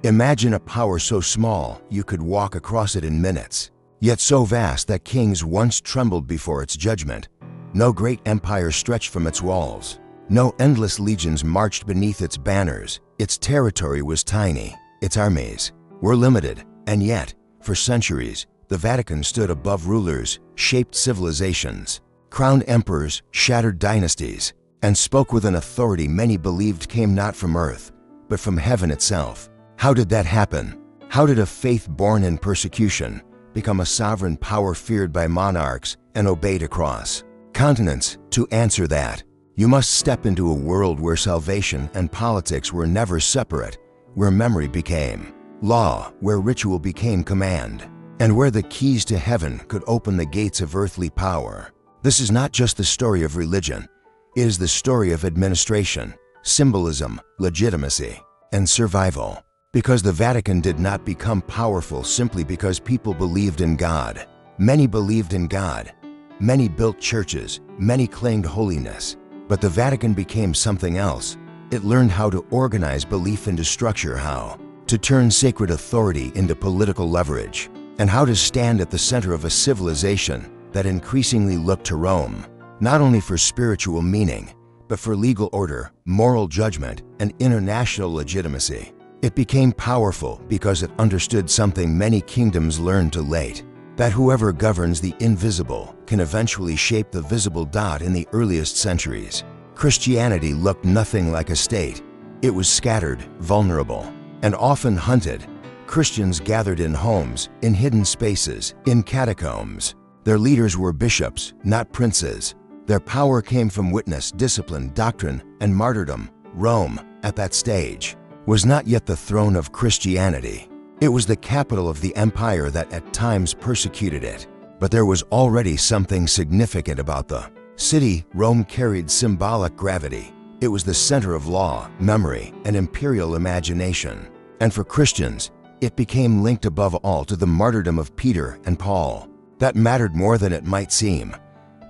Imagine a power so small you could walk across it in minutes, yet so vast that kings once trembled before its judgment. No great empire stretched from its walls. No endless legions marched beneath its banners. Its territory was tiny. Its armies were limited. And yet, for centuries, the Vatican stood above rulers, shaped civilizations, crowned emperors, shattered dynasties, and spoke with an authority many believed came not from earth, but from heaven itself. How did that happen? How did a faith born in persecution become a sovereign power feared by monarchs and obeyed across continents? To answer that, you must step into a world where salvation and politics were never separate, where memory became law, where ritual became command, and where the keys to heaven could open the gates of earthly power. This is not just the story of religion. It is the story of administration, symbolism, legitimacy, and survival. Because the Vatican did not become powerful simply because people believed in God. Many believed in God. Many built churches. Many claimed holiness. But the Vatican became something else. It learned how to organize belief into structure, how to turn sacred authority into political leverage, and how to stand at the center of a civilization that increasingly looked to Rome, not only for spiritual meaning, but for legal order, moral judgment, and international legitimacy. It became powerful because it understood something many kingdoms learned too late, that whoever governs the invisible can eventually shape the visible. In the earliest centuries, Christianity looked nothing like a state. It was scattered, vulnerable, and often hunted. Christians gathered in homes, in hidden spaces, in catacombs. Their leaders were bishops, not princes. Their power came from witness, discipline, doctrine, and martyrdom. Rome, at that stage, was not yet the throne of Christianity. It was the capital of the empire that at times persecuted it. But there was already something significant about the city. Rome carried symbolic gravity. It was the center of law, memory, and imperial imagination. And for Christians, it became linked above all to the martyrdom of Peter and Paul. That mattered more than it might seem,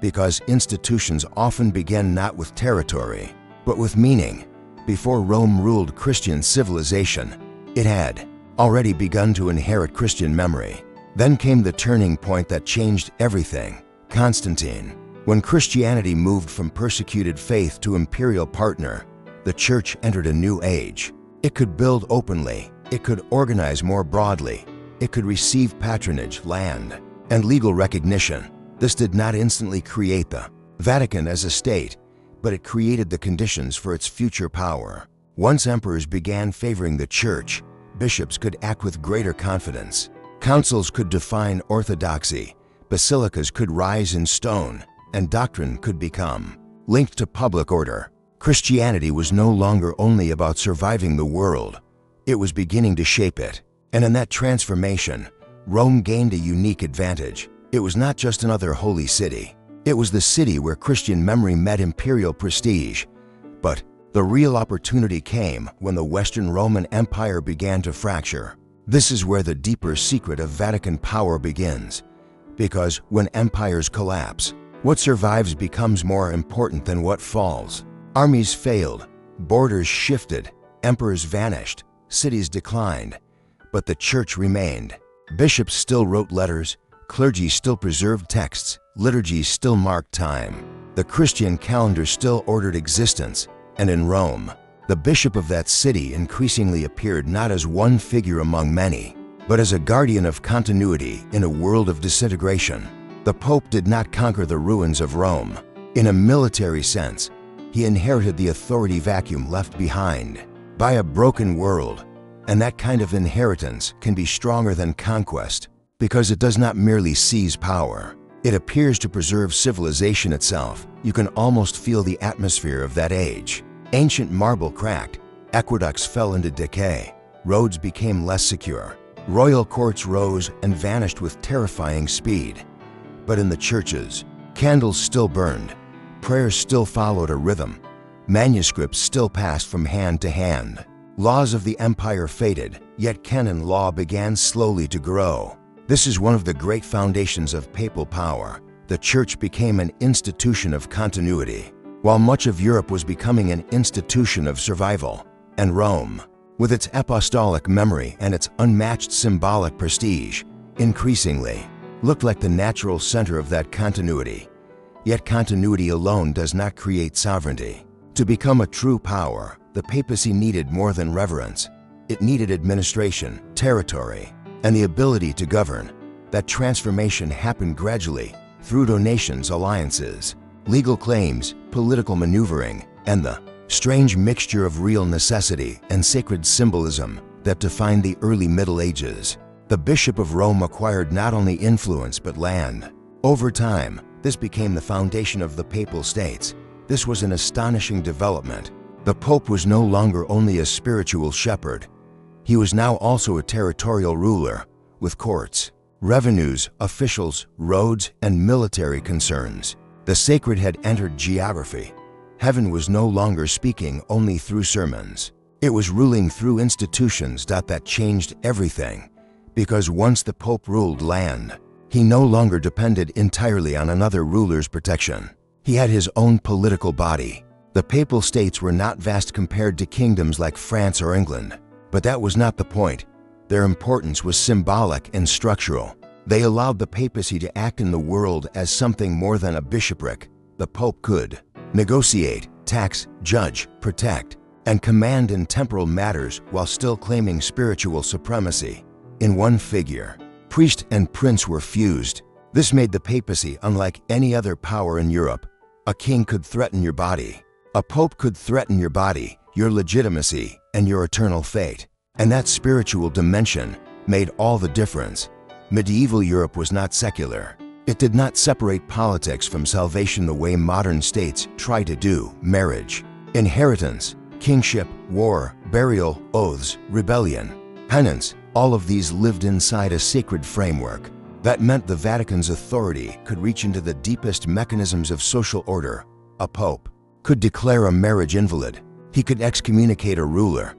because institutions often began not with territory, but with meaning. Before Rome ruled Christian civilization, it had already begun to inherit Christian memory. Then came the turning point that changed everything: Constantine. When Christianity moved from persecuted faith to imperial partner, the church entered a new age. It could build openly, it could organize more broadly, it could receive patronage, land, and legal recognition. This did not instantly create the Vatican as a state, but it created the conditions for its future power. Once emperors began favoring the church, bishops could act with greater confidence. Councils could define orthodoxy, basilicas could rise in stone, and doctrine could become linked to public order. Christianity was no longer only about surviving the world, it was beginning to shape it. And in that transformation, Rome gained a unique advantage. It was not just another holy city. It was the city where Christian memory met imperial prestige. But the real opportunity came when the Western Roman Empire began to fracture. This is where the deeper secret of Vatican power begins. Because when empires collapse, what survives becomes more important than what falls. Armies failed, borders shifted, emperors vanished, cities declined, but the church remained. Bishops still wrote letters, clergy still preserved texts, liturgies still marked time. The Christian calendar still ordered existence, and in Rome, the bishop of that city increasingly appeared not as one figure among many, but as a guardian of continuity in a world of disintegration. The Pope did not conquer the ruins of Rome. In a military sense, he inherited the authority vacuum left behind by a broken world, and that kind of inheritance can be stronger than conquest because it does not merely seize power. It appears to preserve civilization itself. You can almost feel the atmosphere of that age. Ancient marble cracked, aqueducts fell into decay, roads became less secure, royal courts rose and vanished with terrifying speed. But in the churches, candles still burned, prayers still followed a rhythm, manuscripts still passed from hand to hand. Laws of the empire faded, yet canon law began slowly to grow. This is one of the great foundations of papal power. The church became an institution of continuity, while much of Europe was becoming an institution of survival. And Rome, With its apostolic memory and its unmatched symbolic prestige, increasingly looked like the natural center of that continuity. Yet continuity alone does not create sovereignty. To become a true power, the papacy needed more than reverence. It needed administration, territory, and the ability to govern. That transformation happened gradually through donations, alliances, legal claims, political maneuvering, and the strange mixture of real necessity and sacred symbolism that defined the early Middle Ages. The Bishop of Rome acquired not only influence but land. Over time, this became the foundation of the Papal States. This was an astonishing development. The Pope was no longer only a spiritual shepherd. He was now also a territorial ruler, with courts, revenues, officials, roads, and military concerns. The sacred had entered geography. Heaven was no longer speaking only through sermons. It was ruling through institutions that changed everything. Because once the Pope ruled land, he no longer depended entirely on another ruler's protection. He had his own political body. The Papal States were not vast compared to kingdoms like France or England. But that was not the point. Their importance was symbolic and structural. They allowed the papacy to act in the world as something more than a bishopric. The Pope could negotiate, tax, judge, protect, and command in temporal matters while still claiming spiritual supremacy. In one figure, priest and prince were fused. This made the papacy unlike any other power in Europe. A king could threaten your body. A pope could threaten your body, your legitimacy, and your eternal fate. And that spiritual dimension made all the difference. Medieval Europe was not secular. It did not separate politics from salvation the way modern states try to do. Marriage, inheritance, kingship, war, burial, oaths, rebellion, penance, all of these lived inside a sacred framework. That meant the Vatican's authority could reach into the deepest mechanisms of social order. A pope could declare a marriage invalid. He could excommunicate a ruler.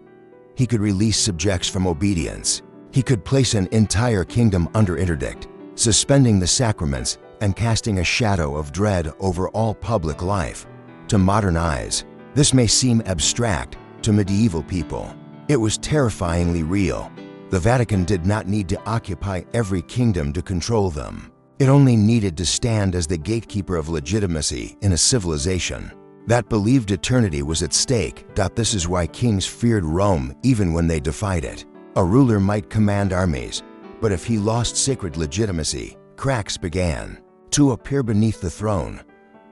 He could release subjects from obedience. He could place an entire kingdom under interdict, suspending the sacraments and casting a shadow of dread over all public life. To modern eyes, this may seem abstract. To medieval people, it was terrifyingly real. The Vatican did not need to occupy every kingdom to control them. It only needed to stand as the gatekeeper of legitimacy in a civilization that believed eternity was at stake. This is why kings feared Rome even when they defied it. A ruler might command armies, but if he lost sacred legitimacy, cracks began to appear beneath the throne.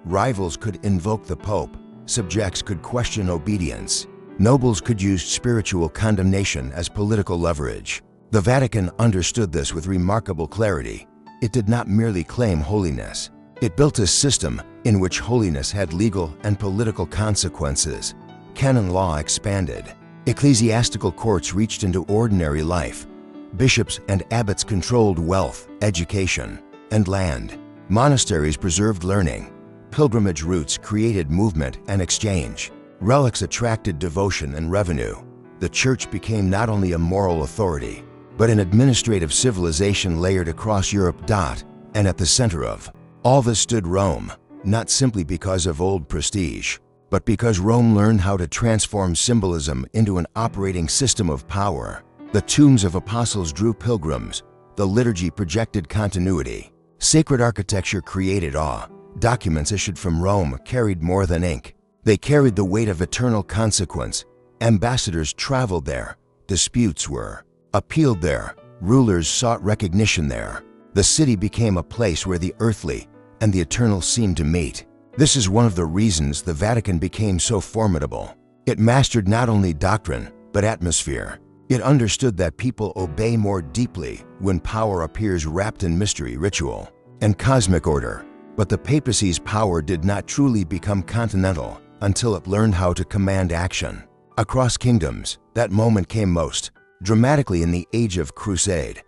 Rivals could invoke the Pope, subjects could question obedience, nobles could use spiritual condemnation as political leverage. The Vatican understood this with remarkable clarity. It did not merely claim holiness. It built a system in which holiness had legal and political consequences. Canon law expanded. Ecclesiastical courts reached into ordinary life. Bishops and abbots controlled wealth, education, and land. Monasteries preserved learning. Pilgrimage routes created movement and exchange. Relics attracted devotion and revenue. The Church became not only a moral authority, but an administrative civilization layered across Europe. And at the center of all this stood Rome, not simply because of old prestige, but because Rome learned how to transform symbolism into an operating system of power. The tombs of apostles drew pilgrims. The liturgy projected continuity. Sacred architecture created awe. Documents issued from Rome carried more than ink. They carried the weight of eternal consequence. Ambassadors traveled there. Disputes were appealed there. Rulers sought recognition there. The city became a place where the earthly and the eternal seemed to meet. This is one of the reasons the Vatican became so formidable. It mastered not only doctrine, but atmosphere. It understood that people obey more deeply when power appears wrapped in mystery, ritual, and cosmic order. But the papacy's power did not truly become continental until it learned how to command action. Across kingdoms, that moment came most dramatically in the age of Crusade,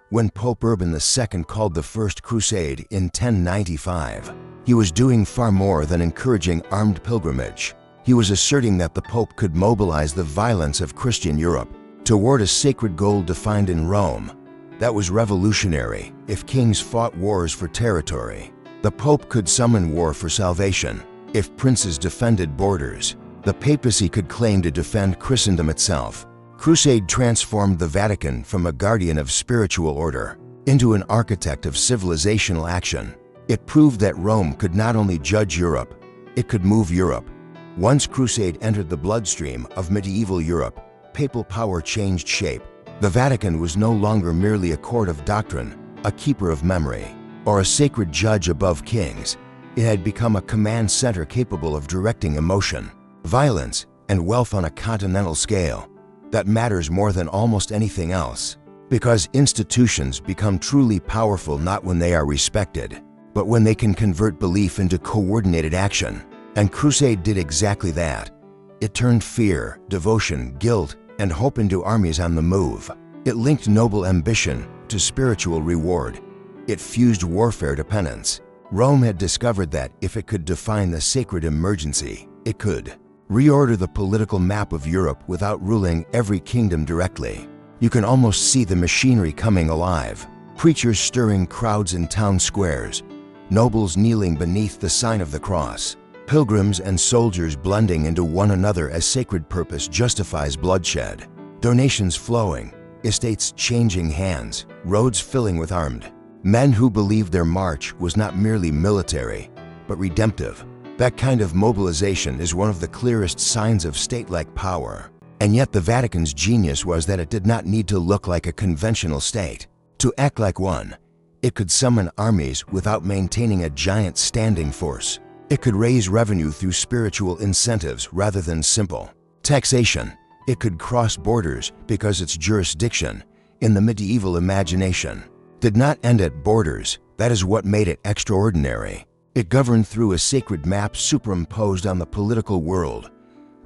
when Pope Urban II called the First Crusade in 1095. He was doing far more than encouraging armed pilgrimage. He was asserting that the Pope could mobilize the violence of Christian Europe toward a sacred goal defined in Rome. That was revolutionary. If kings fought wars for territory, the Pope could summon war for salvation. If princes defended borders, the papacy could claim to defend Christendom itself. Crusade transformed the Vatican from a guardian of spiritual order into an architect of civilizational action. It proved that Rome could not only judge Europe, it could move Europe. Once Crusade entered the bloodstream of medieval Europe, papal power changed shape. The Vatican was no longer merely a court of doctrine, a keeper of memory, or a sacred judge above kings. It had become a command center capable of directing emotion, violence, and wealth on a continental scale. That matters more than almost anything else, because institutions become truly powerful not when they are respected, but when they can convert belief into coordinated action. And Crusade did exactly that. It turned fear, devotion, guilt, and hope into armies on the move. It linked noble ambition to spiritual reward. It fused warfare to penance. Rome had discovered that if it could define the sacred emergency, it could reorder the political map of Europe without ruling every kingdom directly. You can almost see the machinery coming alive. Preachers stirring crowds in town squares, nobles kneeling beneath the sign of the cross, pilgrims and soldiers blending into one another as sacred purpose justifies bloodshed, donations flowing, estates changing hands, roads filling with armed men who believed their march was not merely military, but redemptive. That kind of mobilization is one of the clearest signs of state-like power. And yet the Vatican's genius was that it did not need to look like a conventional state. To act like one, it could summon armies without maintaining a giant standing force. It could raise revenue through spiritual incentives rather than simple taxation. It could cross borders because its jurisdiction, in the medieval imagination, did not end at borders. That is what made it extraordinary. It governed through a sacred map superimposed on the political world.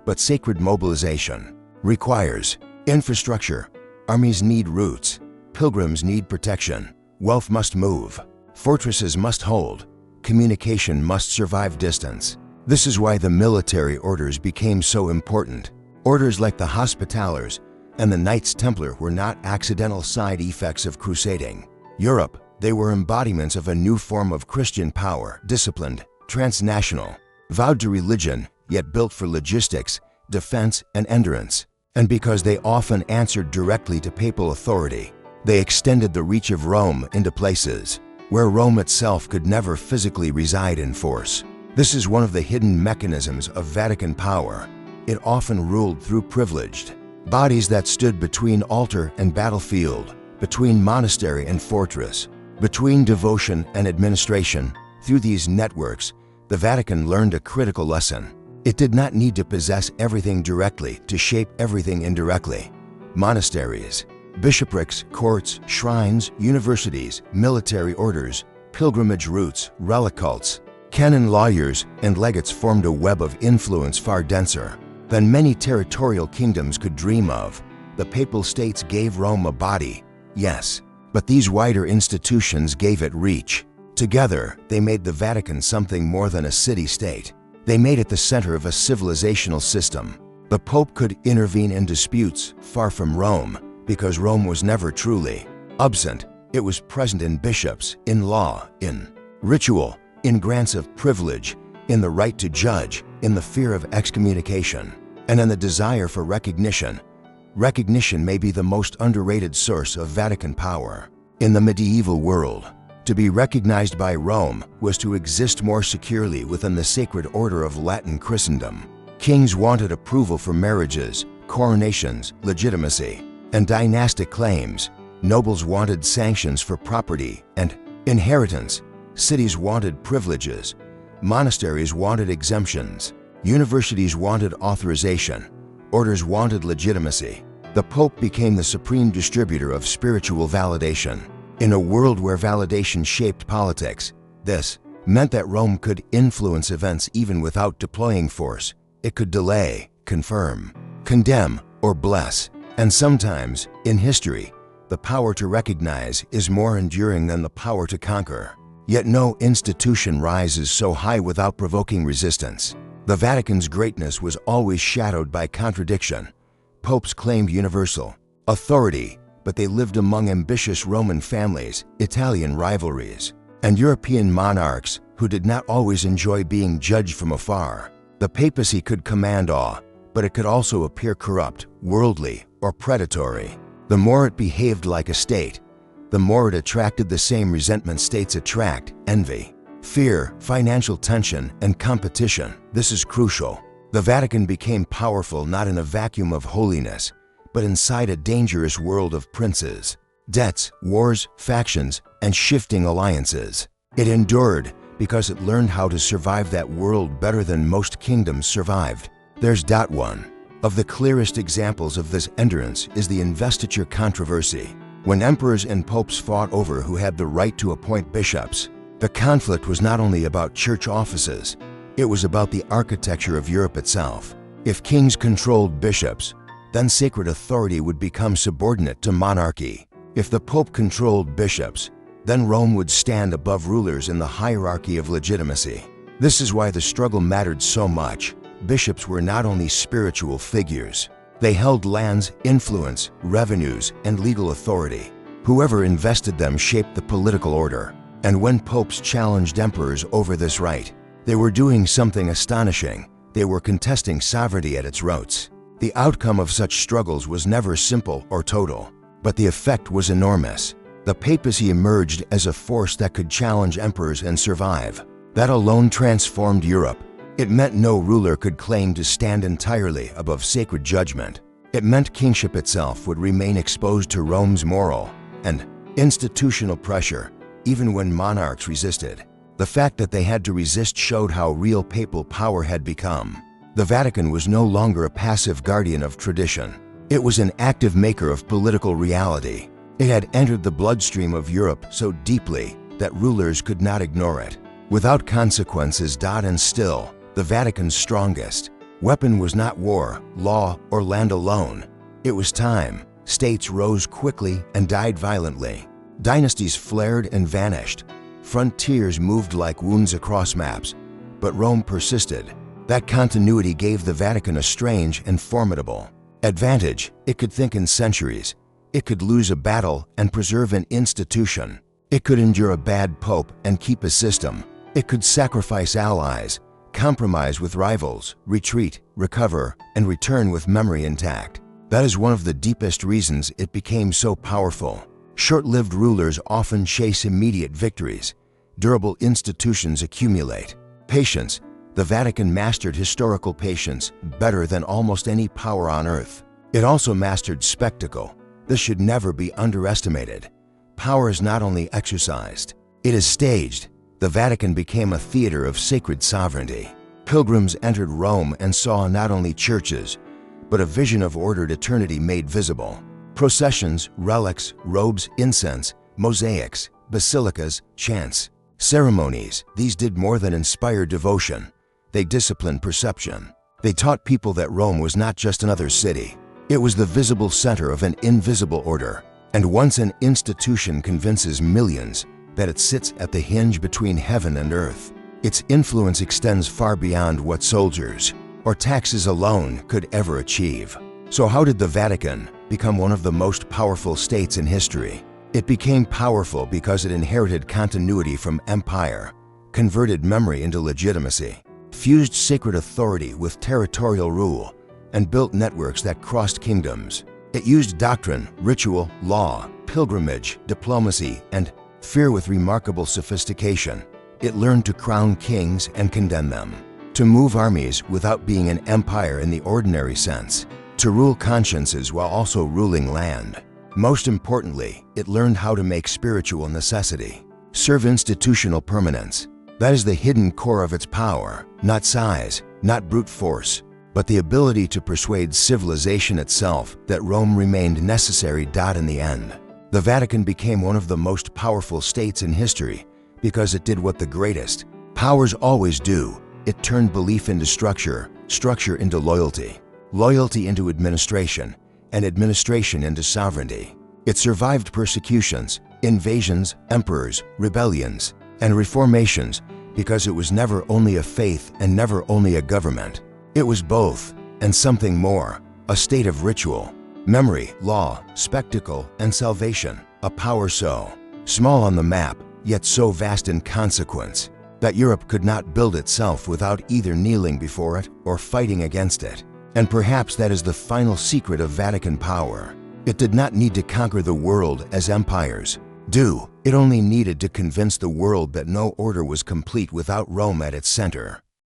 But sacred mobilization requires infrastructure. Armies need routes. Pilgrims need protection. Wealth must move. Fortresses must hold. Communication must survive distance. This is why the military orders became so important. Orders like the Hospitallers and the Knights Templar were not accidental side effects of crusading Europe. They were embodiments of a new form of Christian power, disciplined, transnational, vowed to religion, yet built for logistics, defense, and endurance. And because they often answered directly to papal authority, they extended the reach of Rome into places where Rome itself could never physically reside in force. This is one of the hidden mechanisms of Vatican power. It often ruled through privileged bodies that stood between altar and battlefield, between monastery and fortress, between devotion and administration. Through these networks, the Vatican learned a critical lesson. It did not need to possess everything directly to shape everything indirectly. Monasteries, bishoprics, courts, shrines, universities, military orders, pilgrimage routes, relic cults, canon lawyers, and legates formed a web of influence far denser than many territorial kingdoms could dream of. The Papal States gave Rome a body, yes, but these wider institutions gave it reach. Together, they made the Vatican something more than a city-state. They made it the center of a civilizational system. The Pope could intervene in disputes far from Rome, because Rome was never truly absent. It was present in bishops, in law, in ritual, in grants of privilege, in the right to judge, in the fear of excommunication, and in the desire for recognition. Recognition may be the most underrated source of Vatican power. In the medieval world, to be recognized by Rome was to exist more securely within the sacred order of Latin Christendom. Kings wanted approval for marriages, coronations, legitimacy, and dynastic claims. Nobles wanted sanctions for property and inheritance. Cities wanted privileges. Monasteries wanted exemptions. Universities wanted authorization. Orders wanted legitimacy. The Pope became the supreme distributor of spiritual validation. In a world where validation shaped politics, this meant that Rome could influence events even without deploying force. It could delay, confirm, condemn, or bless. And sometimes, in history, the power to recognize is more enduring than the power to conquer. Yet no institution rises so high without provoking resistance. The Vatican's greatness was always shadowed by contradiction. Popes claimed universal authority, but they lived among ambitious Roman families, Italian rivalries, and European monarchs who did not always enjoy being judged from afar. The papacy could command awe, but it could also appear corrupt, worldly, or predatory. The more it behaved like a state, the more it attracted the same resentment states attract: envy, fear, financial tension, and competition. This is crucial. The Vatican became powerful not in a vacuum of holiness, but inside a dangerous world of princes, debts, wars, factions, and shifting alliances. It endured because it learned how to survive that world better than most kingdoms survived. There's one of the clearest examples of this endurance is the investiture controversy. When emperors and popes fought over who had the right to appoint bishops, the conflict was not only about church offices, it was about the architecture of Europe itself. If kings controlled bishops, then sacred authority would become subordinate to monarchy. If the Pope controlled bishops, then Rome would stand above rulers in the hierarchy of legitimacy. This is why the struggle mattered so much. Bishops were not only spiritual figures. They held lands, influence, revenues, and legal authority. Whoever invested them shaped the political order. And when popes challenged emperors over this right, they were doing something astonishing. They were contesting sovereignty at its roots. The outcome of such struggles was never simple or total, but the effect was enormous. The papacy emerged as a force that could challenge emperors and survive. That alone transformed Europe. It meant no ruler could claim to stand entirely above sacred judgment. It meant kingship itself would remain exposed to Rome's moral and institutional pressure, even when monarchs resisted. The fact that they had to resist showed how real papal power had become. The Vatican was no longer a passive guardian of tradition. It was an active maker of political reality. It had entered the bloodstream of Europe so deeply that rulers could not ignore it. Without consequences, and still, the Vatican's strongest weapon was not war, law, or land alone. It was time. States rose quickly and died violently. Dynasties flared and vanished. Frontiers moved like wounds across maps. But Rome persisted. That continuity gave the Vatican a strange and formidable advantage. It could think in centuries. It could lose a battle and preserve an institution. It could endure a bad pope and keep a system. It could sacrifice allies, compromise with rivals, retreat, recover, and return with memory intact. That is one of the deepest reasons it became so powerful. Short-lived rulers often chase immediate victories. Durable institutions accumulate. Patience. The Vatican mastered historical patience better than almost any power on earth. It also mastered spectacle. This should never be underestimated. Power is not only exercised, it is staged. The Vatican became a theater of sacred sovereignty. Pilgrims entered Rome and saw not only churches, but a vision of ordered eternity made visible. Processions, relics, robes, incense, mosaics, basilicas, chants, ceremonies, these did more than inspire devotion. They disciplined perception. They taught people that Rome was not just another city. It was the visible center of an invisible order. And once an institution convinces millions that it sits at the hinge between heaven and earth, its influence extends far beyond what soldiers or taxes alone could ever achieve. So how did the Vatican become one of the most powerful states in history? It became powerful because it inherited continuity from empire, converted memory into legitimacy, fused sacred authority with territorial rule, and built networks that crossed kingdoms. It used doctrine, ritual, law, pilgrimage, diplomacy, and fear with remarkable sophistication. It learned to crown kings and condemn them, to move armies without being an empire in the ordinary sense, to rule consciences while also ruling land. Most importantly, it learned how to make spiritual necessity serve institutional permanence. That is the hidden core of its power, not size, not brute force, but the ability to persuade civilization itself that Rome remained necessary. In the end, the Vatican became one of the most powerful states in history because it did what the greatest powers always do. It turned belief into structure, structure into loyalty, loyalty into administration, and administration into sovereignty. It survived persecutions, invasions, emperors, rebellions, and reformations because it was never only a faith and never only a government. It was both, and something more, a state of ritual, memory, law, spectacle, and salvation, a power so small on the map, yet so vast in consequence, that Europe could not build itself without either kneeling before it or fighting against it. And perhaps that is the final secret of Vatican power. It did not need to conquer the world as empires do. It only needed to convince the world that no order was complete without Rome at its center.